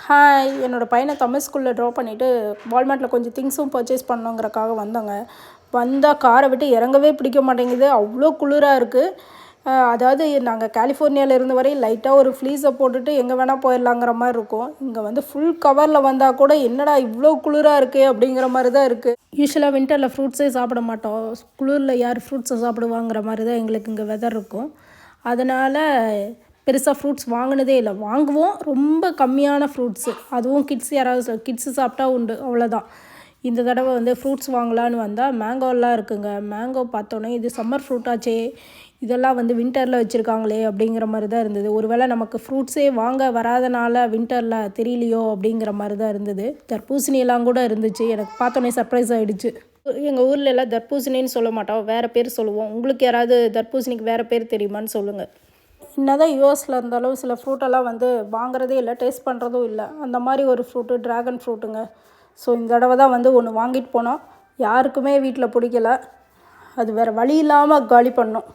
Hi, என்னோடய பையனை தமிழ் ஸ்கூலில் ட்ராப் பண்ணிவிட்டு வால்மார்ட்டில் கொஞ்சம் திங்ஸும் பர்ச்சேஸ் பண்ணணுங்கிறக்காக வந்தோங்க. வந்தால் காரை விட்டு இறங்கவே பிடிக்க மாட்டேங்குது. அவ்வளோ குளிராக இருக்குது. அதாவது நாங்கள் கலிஃபோர்னியாவில் இருந்த வரையும் லைட்டாக ஒரு ஃப்ளீஸை போட்டுட்டு எங்கே வேணால் போயிடலாங்கிற மாதிரி இருக்கும். இங்கே வந்து ஃபுல் கவரில் வந்தால் கூட என்னடா இவ்வளோ குளிராக இருக்குது அப்படிங்கிற மாதிரி தான் இருக்குது. யூஸ்வலாக வின்டரில் ஃப்ரூட்ஸே சாப்பிட மாட்டோம். குளிரில் யார் ஃப்ரூட்ஸை சாப்பிடுவாங்கிற மாதிரி தான் எங்களுக்கு இங்கே வெதர் இருக்கும். அதனால் பெருசாக ஃப்ரூட்ஸ் வாங்கினதே இல்லை. வாங்குவோம், ரொம்ப கம்மியான ஃப்ரூட்ஸு, அதுவும் கிட்ஸு சாப்பிட்டா உண்டு, அவ்வளோதான். இந்த தடவை வந்து ஃப்ரூட்ஸ் வாங்கலான்னு வந்தால் மேங்கோலாம் இருக்குங்க. மேங்கோ பார்த்தோன்னே இது சம்மர் ஃப்ரூட்டாச்சே, இதெல்லாம் வந்து வின்டரில் வச்சுருக்காங்களே அப்படிங்கிற மாதிரி தான் இருந்தது. ஒருவேளை நமக்கு ஃப்ரூட்ஸே வாங்க வராதனால வின்டரில் தெரியலையோ அப்படிங்கிற மாதிரி தான் இருந்தது. தர்பூசணியெல்லாம் கூட இருந்துச்சு. எனக்கு பார்த்தோன்னே சர்ப்ரைஸ் ஆகிடுச்சு. எங்கள் ஊரில் எல்லாம் தர்பூசணின்னு சொல்ல மாட்டோம், வேறு பேர் சொல்லுவோம். உங்களுக்கு யாராவது தர்பூசணிக்கு வேறு பேர் தெரியுமான்னு சொல்லுங்கள். என்னதான் யூஎஸில் இருந்தாலும் சில ஃப்ரூட்டெல்லாம் வந்து வாங்குறதே இல்லை, டேஸ்ட் பண்ணுறதும் இல்லை. அந்த மாதிரி ஒரு ஃப்ரூட்டு ட்ராகன் ஃப்ரூட்டுங்க. ஸோ இந்த தடவை தான் வந்து ஒன்று வாங்கிட்டு போனோம். யாருக்குமே வீட்டில் பிடிக்கல. அது வேறு வழி இல்லாமல் காலி பண்ணோம்.